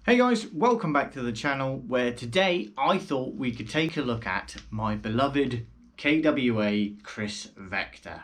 Hey guys, welcome back to the channel where today I thought we could take a look at my beloved KWA Kriss Vector.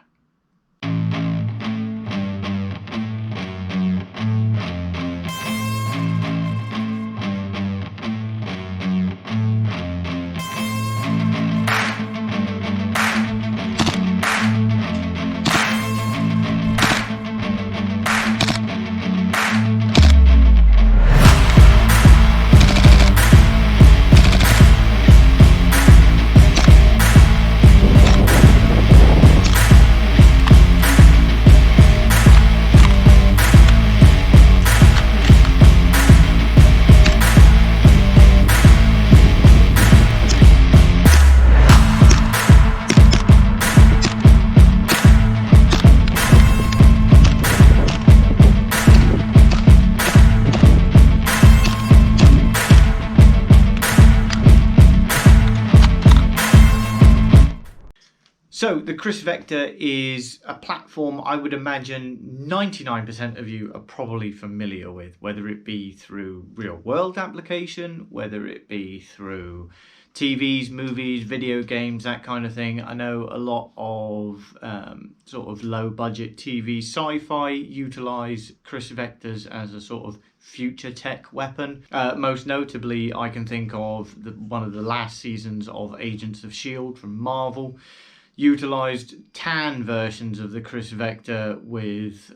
So the Kriss Vector is a platform I would imagine 99% of you are probably familiar with, whether it be through real world application, whether it be through TVs, movies, video games, that kind of thing. I know a lot of sort of low budget TV sci-fi utilize Kriss Vectors as a sort of future tech weapon. Most notably, I can think of one of the last seasons of Agents of S.H.I.E.L.D. from Marvel. Utilised tan versions of the Kriss Vector with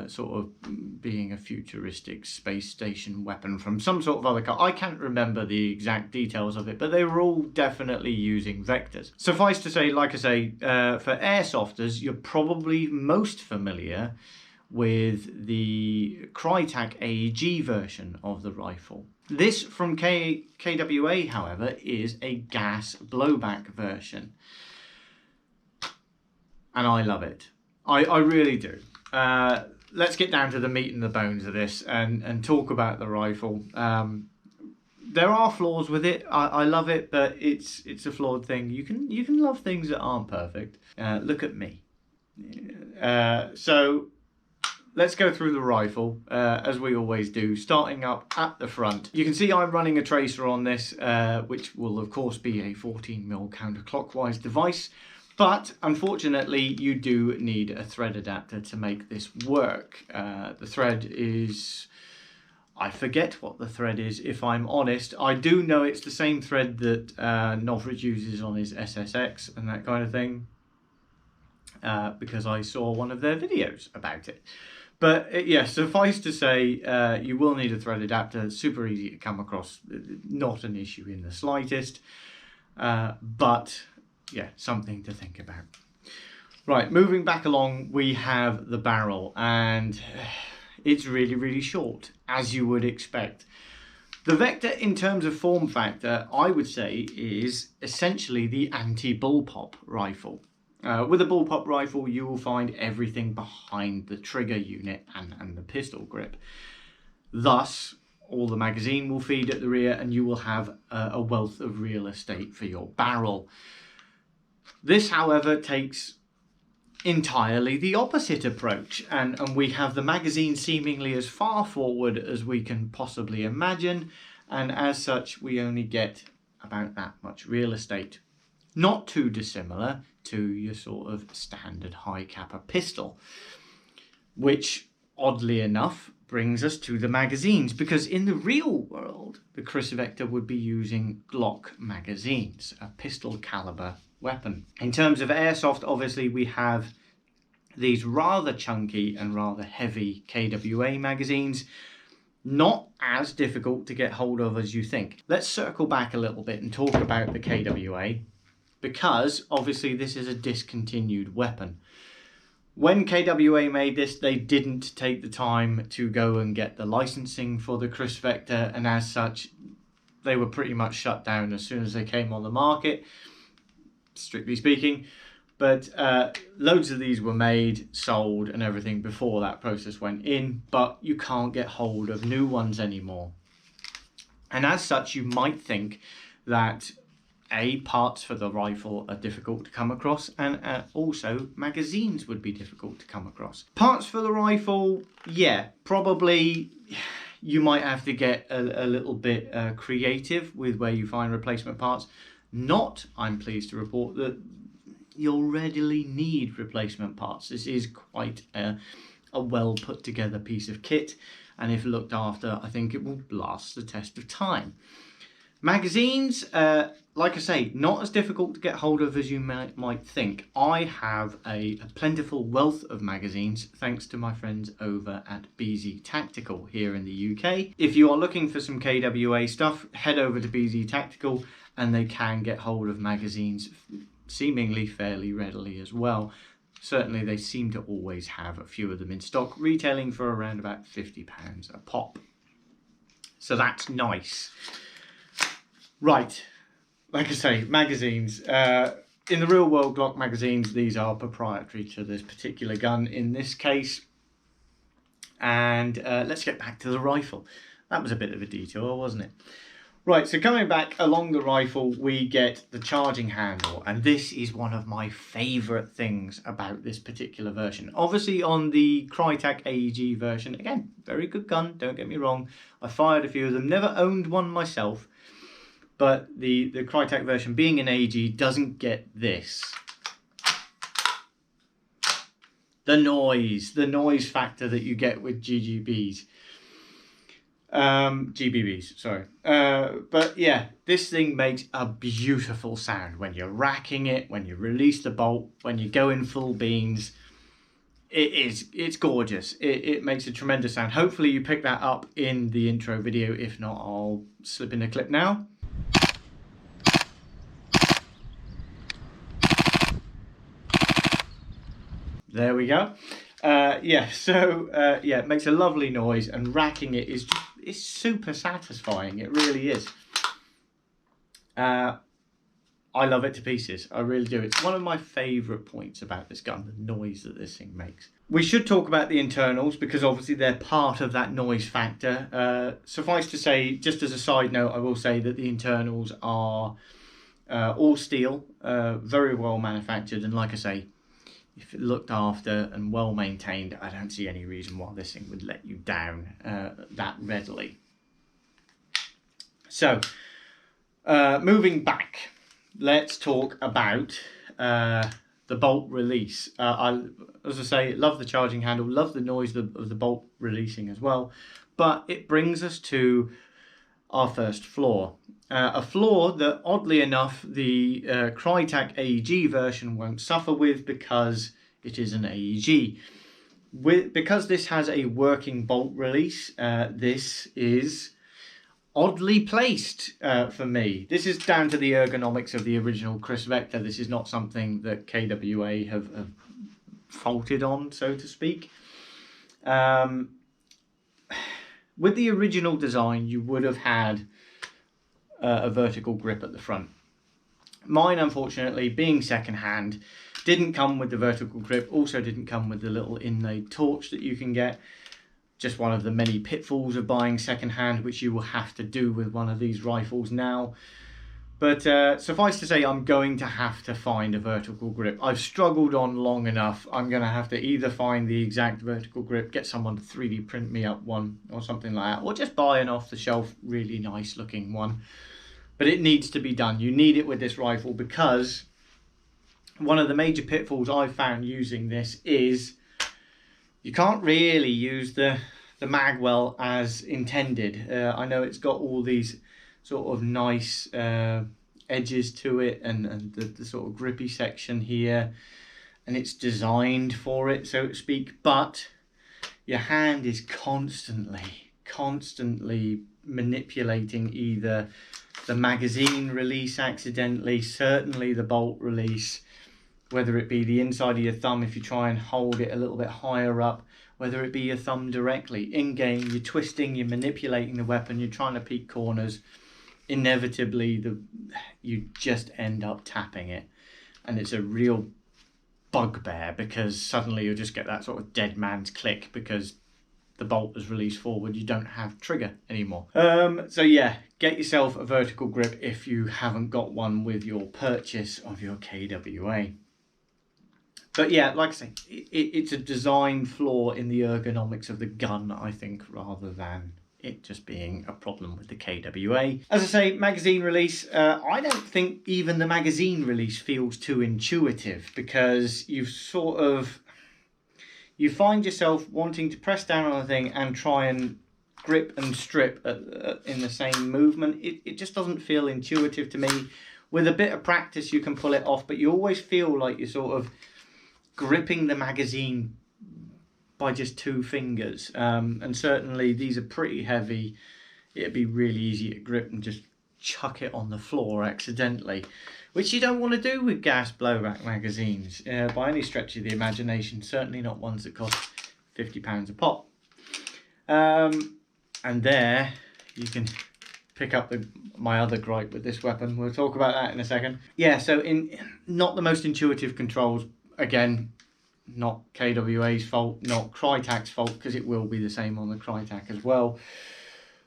sort of being a futuristic space station weapon from some sort of other car. I can't remember the exact details of it, but they were all definitely using vectors. Suffice to say, like I say, for airsofters, you're probably most familiar with the Krytac AEG version of the rifle. This from KWA, however, is a gas blowback version. And I love it. I really do. Let's get down to the meat and the bones of this and talk about the rifle. There are flaws with it. I love it, but it's a flawed thing. You can love things that aren't perfect. Look at me. So let's go through the rifle as we always do, starting up at the front. You can see I'm running a tracer on this, which will of course be a 14mm counterclockwise device. But unfortunately, you do need a thread adapter to make this work. The thread is... I forget what the thread is, if I'm honest. I do know it's the same thread that Novridge uses on his SSX and that kind of thing. Because I saw one of their videos about it. But yeah, suffice to say, you will need a thread adapter. Super easy to come across. Not an issue in the slightest. But... yeah, something to think about. Right, moving back along, we have the barrel, and it's really, really short, as you would expect. The Vector, in terms of form factor, I would say is essentially the anti-bullpup rifle. With a bullpup rifle, you will find everything behind the trigger unit and the pistol grip. Thus, all the magazine will feed at the rear, and you will have a wealth of real estate for your barrel. This, however, takes entirely the opposite approach, and we have the magazine seemingly as far forward as we can possibly imagine, and as such we only get about that much real estate. Not too dissimilar to your sort of standard high capper pistol, which oddly enough brings us to the magazines, because in the real world the Kriss Vector would be using Glock magazines, a pistol caliber weapon. In terms of airsoft, obviously we have these rather chunky and rather heavy KWA magazines, not as difficult to get hold of as you think. Let's circle back a little bit and talk about the KWA, because obviously this is a discontinued weapon. When KWA made this, they didn't take the time to go and get the licensing for the Kriss Vector, and as such they were pretty much shut down as soon as they came on the market, strictly speaking. But loads of these were made, sold and everything before that process went in, but you can't get hold of new ones anymore. And as such, you might think that parts for the rifle are difficult to come across, and also magazines would be difficult to come across. Parts for the rifle, yeah, probably you might have to get a little bit creative with where you find replacement parts. Not, I'm pleased to report, that you'll readily need replacement parts. This is quite a well put together piece of kit, and if looked after, I think it will last the test of time. Magazines, like I say, not as difficult to get hold of as you might think. I have a plentiful wealth of magazines thanks to my friends over at BZ Tactical here in the UK. If you are looking for some KWA stuff, head over to BZ Tactical and they can get hold of magazines seemingly fairly readily as well. Certainly they seem to always have a few of them in stock, retailing for around about £50 a pop. So that's nice. Right, like I say, magazines. In the real world Glock magazines, these are proprietary to this particular gun in this case. And let's get back to the rifle. That was a bit of a detour, wasn't it? Right, so coming back along the rifle, we get the charging handle. And this is one of my favourite things about this particular version. Obviously on the Krytac AEG version, again, very good gun, don't get me wrong. I fired a few of them, never owned one myself. But the Krytac version, being an AEG, doesn't get this. The noise factor that you get with GBBs. GBBs, sorry. But yeah, this thing makes a beautiful sound when you're racking it, when you release the bolt, when you go in full beans. It's gorgeous. It makes a tremendous sound. Hopefully you pick that up in the intro video. If not, I'll slip in a clip now. There we go. Yeah, it makes a lovely noise, and racking it is super satisfying. It really is. I love it to pieces. I really do. It's one of my favourite points about this gun, the noise that this thing makes. We should talk about the internals because obviously they're part of that noise factor. Suffice to say, just as a side note, I will say that the internals are all steel, very well manufactured, and like I say, if it looked after and well maintained, I don't see any reason why this thing would let you down that readily. So, moving back, let's talk about the bolt release. As I say, love the charging handle, love the noise of the bolt releasing as well, but it brings us to our first flaw. A flaw that, oddly enough, the Krytac AEG version won't suffer with because it is an AEG. Because this has a working bolt release, this is oddly placed for me. This is down to the ergonomics of the original Kriss Vector. This is not something that KWA have faulted on, so to speak. With the original design, you would have had a vertical grip at the front. Mine, unfortunately, being second-hand, didn't come with the vertical grip, also didn't come with the little inlaid torch that you can get. Just one of the many pitfalls of buying second-hand, which you will have to do with one of these rifles now. But suffice to say, I'm going to have to find a vertical grip. I've struggled on long enough. I'm going to have to either find the exact vertical grip, get someone to 3D print me up one or something like that, or just buy an off-the-shelf, really nice looking one. But it needs to be done. You need it with this rifle because one of the major pitfalls I've found using this is you can't really use the magwell as intended. I know it's got all these sort of nice edges to it and the sort of grippy section here, and it's designed for it, so to speak, but your hand is constantly manipulating either the magazine release accidentally, certainly the bolt release, whether it be the inside of your thumb if you try and hold it a little bit higher up, whether it be your thumb directly. In game, you're twisting, you're manipulating the weapon, you're trying to peek corners. Inevitably, you just end up tapping it. And it's a real bugbear because suddenly you'll just get that sort of dead man's click because the bolt is released forward. You don't have trigger anymore. So yeah, get yourself a vertical grip if you haven't got one with your purchase of your KWA. But yeah, like I say, it's a design flaw in the ergonomics of the gun, I think, rather than it just being a problem with the KWA. As I say, magazine release, I don't think even the magazine release feels too intuitive, because you find yourself wanting to press down on the thing and try and grip and strip in the same movement. It just doesn't feel intuitive to me. With a bit of practice you can pull it off, but you always feel like you're sort of gripping the magazine by just 2 fingers, and certainly these are pretty heavy. It'd be really easy to grip and just chuck it on the floor accidentally, which you don't want to do with gas blowback magazines by any stretch of the imagination, certainly not ones that cost £50 a pop. And there you can pick up my other gripe with this weapon. We'll talk about that in a second. Yeah, so not the most intuitive controls. Again, not KWA's fault, not Krytac's fault, because it will be the same on the Krytac as well.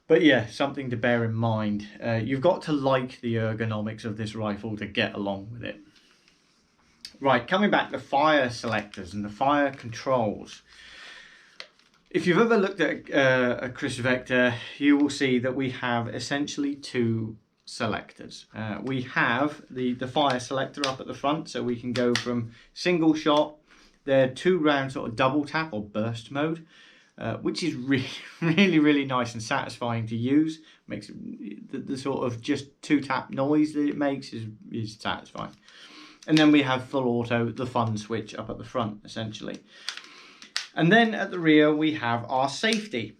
But yeah, something to bear in mind. You've got to like the ergonomics of this rifle to get along with it. Right, coming back to fire selectors and the fire controls. If you've ever looked at a Kriss Vector, you will see that we have essentially 2 selectors. We have the fire selector up at the front, so we can go from single shot. They're 2 round sort of double tap or burst mode, which is really nice and satisfying to use. Makes the sort of just 2 tap noise that it makes is satisfying. And then we have full auto, the fun switch up at the front essentially. And then at the rear we have our safety.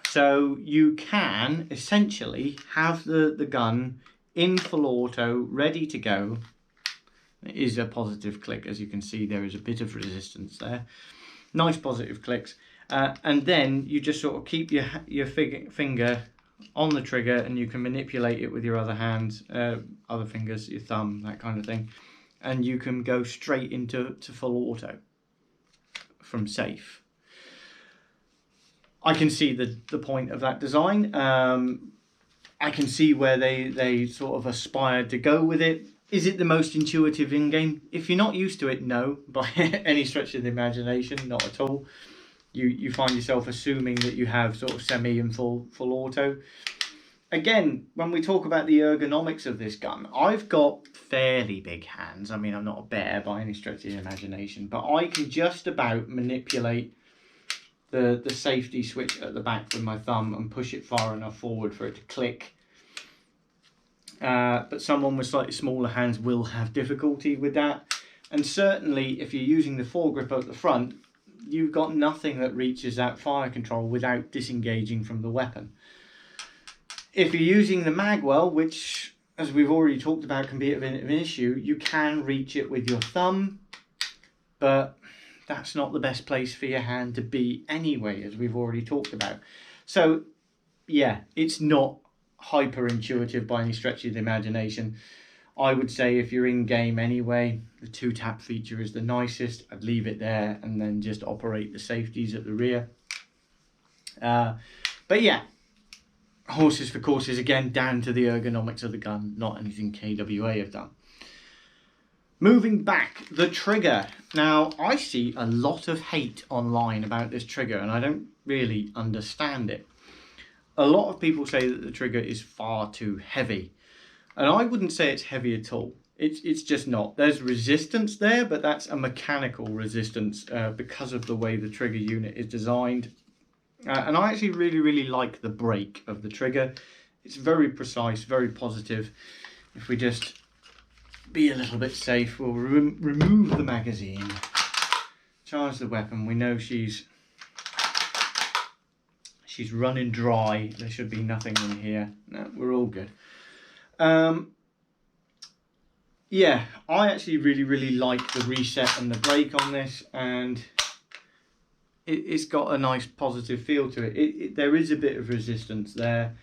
So you can essentially have the gun in full auto, ready to go. It is a positive click, as you can see there is a bit of resistance there. Nice positive clicks. And then you just sort of keep your finger on the trigger, and you can manipulate it with your other hand, other fingers, your thumb, that kind of thing. And you can go straight into full auto from safe. I can see the point of that design. I can see where they sort of aspired to go with it. Is it the most intuitive in-game? If you're not used to it, no, by any stretch of the imagination, not at all. You find yourself assuming that you have sort of semi and full auto. Again, when we talk about the ergonomics of this gun, I've got fairly big hands. I mean, I'm not a bear by any stretch of the imagination, but I can just about manipulate the safety switch at the back with my thumb and push it far enough forward for it to click. But someone with slightly smaller hands will have difficulty with that. And certainly if you're using the foregrip at the front, you've got nothing that reaches that fire control without disengaging from the weapon. If you're using the magwell, which as we've already talked about can be a bit of an issue, you can reach it with your thumb, but that's not the best place for your hand to be anyway, as we've already talked about. So yeah, it's not hyper intuitive by any stretch of the imagination. I would say if you're in game anyway, the 2 tap feature is the nicest. I'd leave it there and then just operate the safeties at the rear. But yeah, horses for courses, again, down to the ergonomics of the gun, not anything KWA have done. Moving back, the trigger. Now, I see a lot of hate online about this trigger, and I don't really understand it. A lot of people say that the trigger is far too heavy, and I wouldn't say it's heavy at all. It's just not. There's resistance there, but that's a mechanical resistance because of the way the trigger unit is designed. And I actually really like the break of the trigger. It's very precise, very positive. If we just be a little bit safe, we'll remove the magazine, charge the weapon. We know she's running dry. There should be nothing in here. No, we're all good. Yeah, I actually really like the reset and the brake on this, and it's got a nice positive feel to it. There is a bit of resistance there,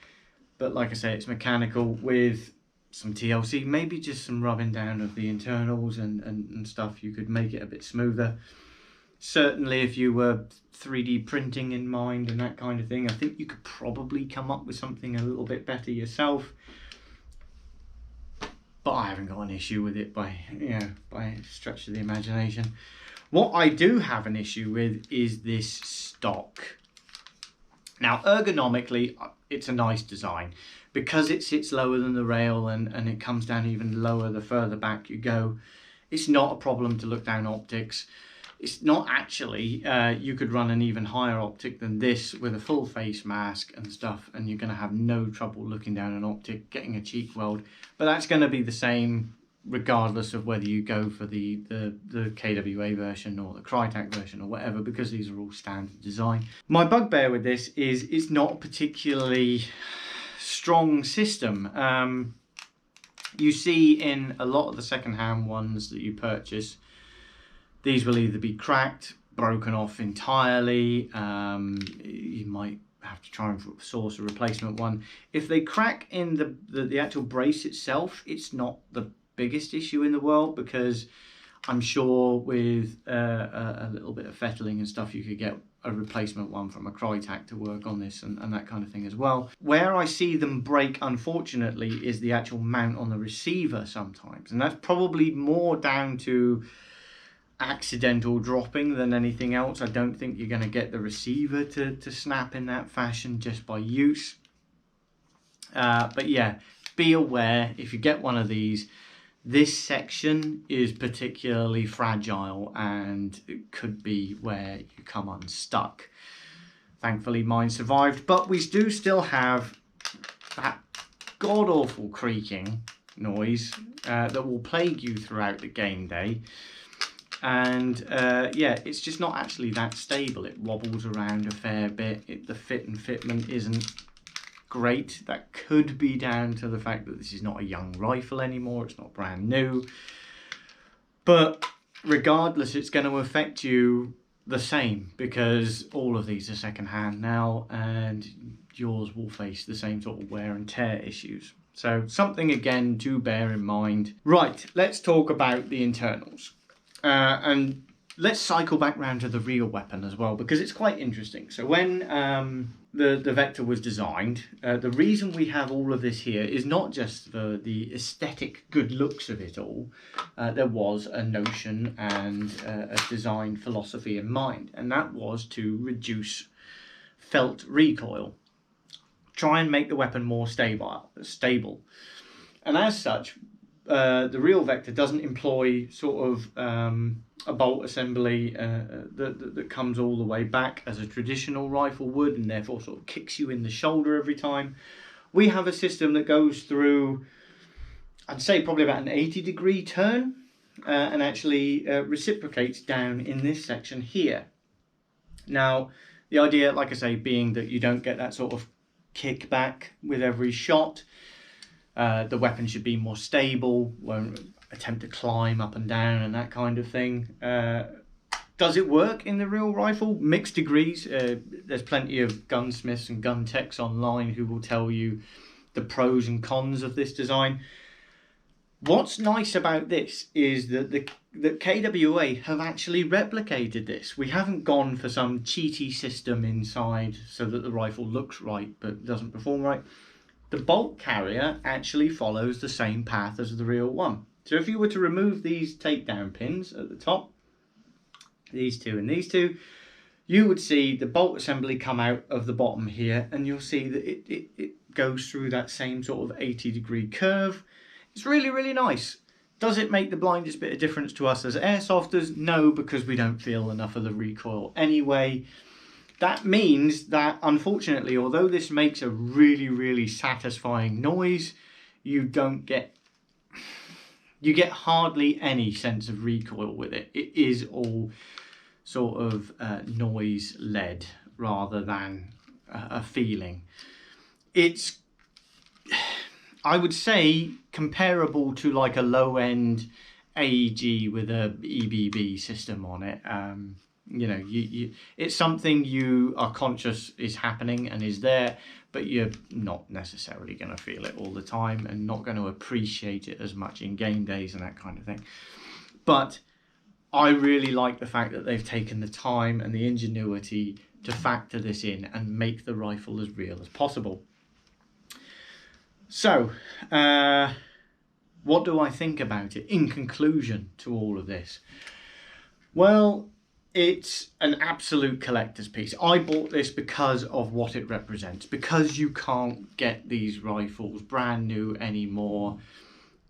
but like I say, it's mechanical with some TLC, maybe just some rubbing down of the internals and stuff. You could make it a bit smoother. Certainly if you were 3D printing in mind and that kind of thing, I think you could probably come up with something a little bit better yourself. But I haven't got an issue with it by a stretch of the imagination. What I do have an issue with is this stock. Now, ergonomically, it's a nice design because it sits lower than the rail and it comes down even lower the further back you go. It's not a problem to look down optics. It's not actually, you could run an even higher optic than this with a full face mask and stuff, and you're going to have no trouble looking down an optic, getting a cheek weld. But that's going to be the same regardless of whether you go for the KWA version or the Krytac version or whatever, because these are all standard design. My bugbear with this is it's not a particularly strong system. You see in a lot of the second-hand ones that you purchase, these will either be cracked, broken off entirely. You might have to try and source a replacement one. If they crack in the actual brace itself, it's not the biggest issue in the world, because I'm sure with a little bit of fettling and stuff, you could get a replacement one from a Krytac to work on this and that kind of thing as well. Where I see them break, unfortunately, is the actual mount on the receiver sometimes, and that's probably more down to accidental dropping than anything else. I don't think you're going to get the receiver to snap in that fashion just by use. But yeah, be aware if you get one of these, this section is particularly fragile and it could be where you come unstuck. Thankfully mine survived, but we do still have that god-awful creaking noise that will plague you throughout the game day. And yeah, it's just not actually that stable. It wobbles around a fair bit. The fit and fitment isn't great. That could be down to the fact that this is not a young rifle anymore. It's not brand new. But regardless, it's going to affect you the same, because all of these are second hand now and yours will face the same sort of wear and tear issues. So something again to bear in mind. Right, let's talk about the internals. And let's cycle back round to the real weapon as well, because it's quite interesting. So when the Vector was designed, the reason we have all of this here is not just for the aesthetic good looks of it all. There was a notion and a design philosophy in mind, and that was to reduce felt recoil. Try and make the weapon more stable. And as such, the real Vector doesn't employ sort of a bolt assembly that comes all the way back as a traditional rifle would, and therefore sort of kicks you in the shoulder every time. We have a system that goes through, I'd say probably about an 80-degree turn, and actually reciprocates down in this section here. Now, the idea, like I say, being that you don't get that sort of kickback with every shot. The weapon should be more stable, won't attempt to climb up and down and that kind of thing. Does it work in the real rifle? Mixed degrees. There's plenty of gunsmiths and gun techs online who will tell you the pros and cons of this design. What's nice about this is that that KWA have actually replicated this. We haven't gone for some cheaty system inside so that the rifle looks right but doesn't perform right. The bolt carrier actually follows the same path as the real one. So if you were to remove these takedown pins at the top, these two and these two, you would see the bolt assembly come out of the bottom here, and you'll see that it goes through that same sort of 80-degree curve. It's really, really nice. Does it make the blindest bit of difference to us as airsofters? No, because we don't feel enough of the recoil anyway. That means that, unfortunately, although this makes a really, really satisfying noise, you get hardly any sense of recoil with it. It is all sort of noise-led rather than a feeling. It's, I would say, comparable to like a low-end AEG with a EBB system on it. You know, it's something you are conscious is happening and is there, but you're not necessarily going to feel it all the time and not going to appreciate it as much in game days and that kind of thing. But I really like the fact that they've taken the time and the ingenuity to factor this in and make the rifle as real as possible. So, what do I think about it in conclusion to all of this? Well, It's an absolute collector's piece. I bought this because of what it represents, because you can't get these rifles brand new anymore.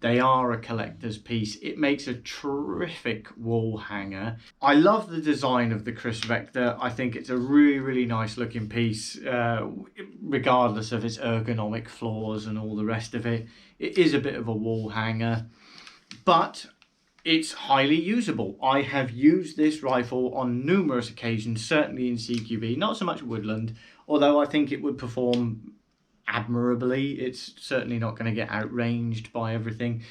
They are a collector's piece. It makes a terrific wall hanger. I love the design of the Kriss Vector. I think it's a really, really nice looking piece, regardless of its ergonomic flaws and all the rest of it. It is a bit of a wall hanger, but it's highly usable. I have used this rifle on numerous occasions, certainly in CQB, not so much woodland, although I think it would perform admirably. It's certainly not going to get outranged by everything.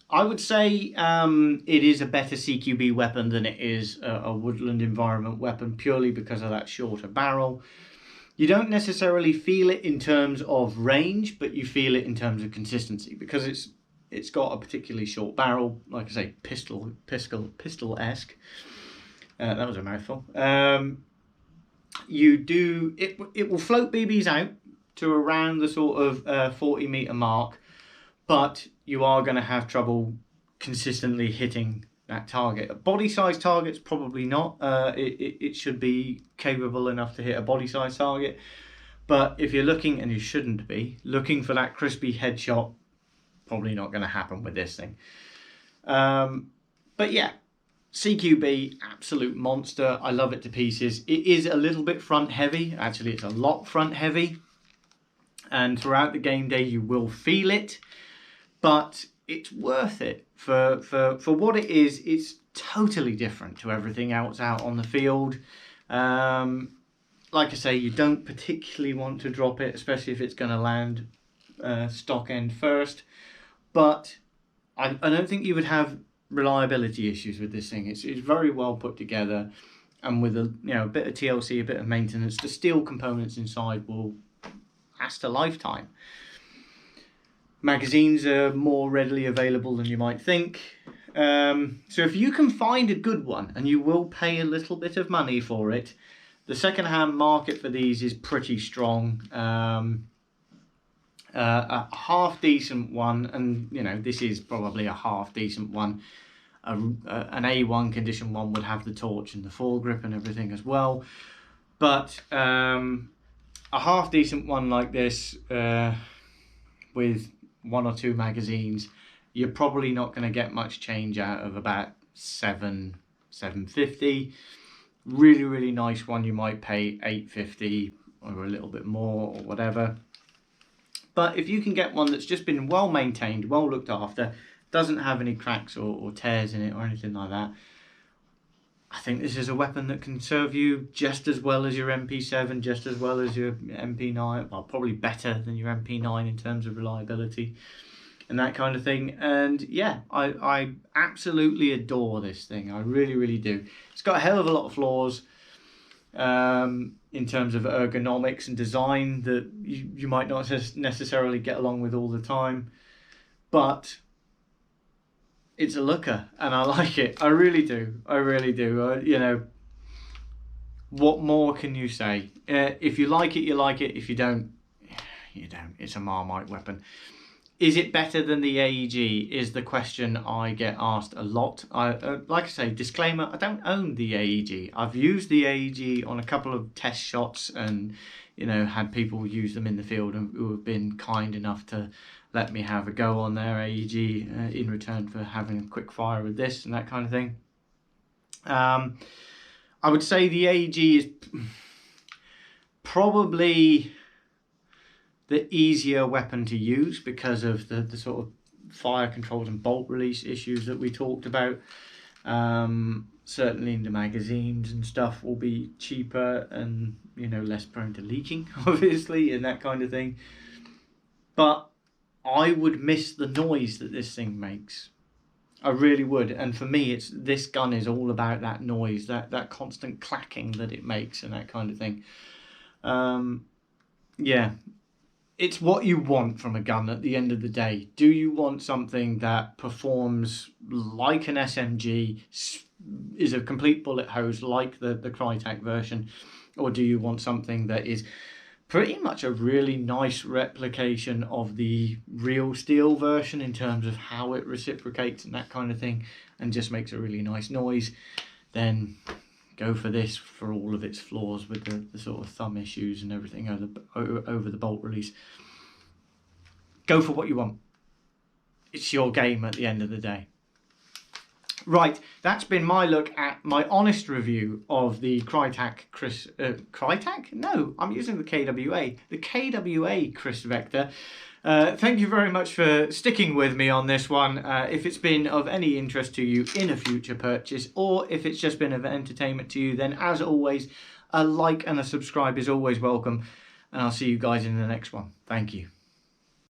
I would say it is a better CQB weapon than it is a woodland environment weapon, purely because of that shorter barrel. You don't necessarily feel it in terms of range, but you feel it in terms of consistency, because it's got a particularly short barrel, like I say, pistol-esque. That was a mouthful. It will float BBs out to around the sort of 40 meter mark, but you are going to have trouble consistently hitting that target. A body size target's probably not. It should be capable enough to hit a body size target, but if you're looking, and you shouldn't be looking for that crispy headshot, probably not going to happen with this thing. But yeah, CQB, absolute monster. I love it to pieces. It is a little bit front heavy. Actually, it's a lot front heavy, and throughout the game day you will feel it, but it's worth it for what it is. It's totally different to everything else out on the field. Like I say, you don't particularly want to drop it, especially if it's going to land stock end first. But I don't think you would have reliability issues with this thing. It's very well put together, and with a bit of TLC, a bit of maintenance, the steel components inside will last a lifetime. Magazines are more readily available than you might think. So if you can find a good one, and you will pay a little bit of money for it, the second-hand market for these is pretty strong. A half decent one, and this is probably a half decent one. An A1 condition one would have the torch and the foregrip and everything as well, but a half decent one like this with 1 or 2 magazines, you're probably not going to get much change out of about $750. Really, really nice one, you might pay $850 or a little bit more or whatever. But if you can get one that's just been well maintained, well looked after, doesn't have any cracks or tears in it or anything like that, I think this is a weapon that can serve you just as well as your MP7, just as well as your MP9, well, probably better than your MP9 in terms of reliability and that kind of thing. And yeah, I absolutely adore this thing. I really, really do. It's got a hell of a lot of flaws in terms of ergonomics and design that you might not necessarily get along with all the time, but it's a looker and I like it. I really do. I really do. What more can you say? If you like it, you like it. If you don't, you don't. It's a Marmite weapon. Is it better than the AEG is the question I get asked a lot. Like I say, disclaimer, I don't own the AEG. I've used the AEG on a couple of test shots and, had people use them in the field and who have been kind enough to let me have a go on their AEG in return for having a quick fire with this and that kind of thing. I would say the AEG is probably the easier weapon to use because of the sort of fire controls and bolt release issues that we talked about. Certainly the magazines and stuff will be cheaper and less prone to leaking, obviously, and that kind of thing. But I would miss the noise that this thing makes. I really would. And for me, this gun is all about that noise, that constant clacking that it makes and that kind of thing. Yeah. It's what you want from a gun at the end of the day. Do you want something that performs like an SMG, is a complete bullet hose like the Krytac version, or do you want something that is pretty much a really nice replication of the real steel version in terms of how it reciprocates and that kind of thing, and just makes a really nice noise? Then go for this for all of its flaws with the sort of thumb issues and everything over the bolt release. Go for what you want. It's your game at the end of the day. Right, that's been my look at my honest review of the Krytac Krytac? No, I'm using the KWA. The KWA Kriss Vector. Thank you very much for sticking with me on this one. If it's been of any interest to you in a future purchase, or if it's just been of entertainment to you, then as always, a like and a subscribe is always welcome. And I'll see you guys in the next one. Thank you.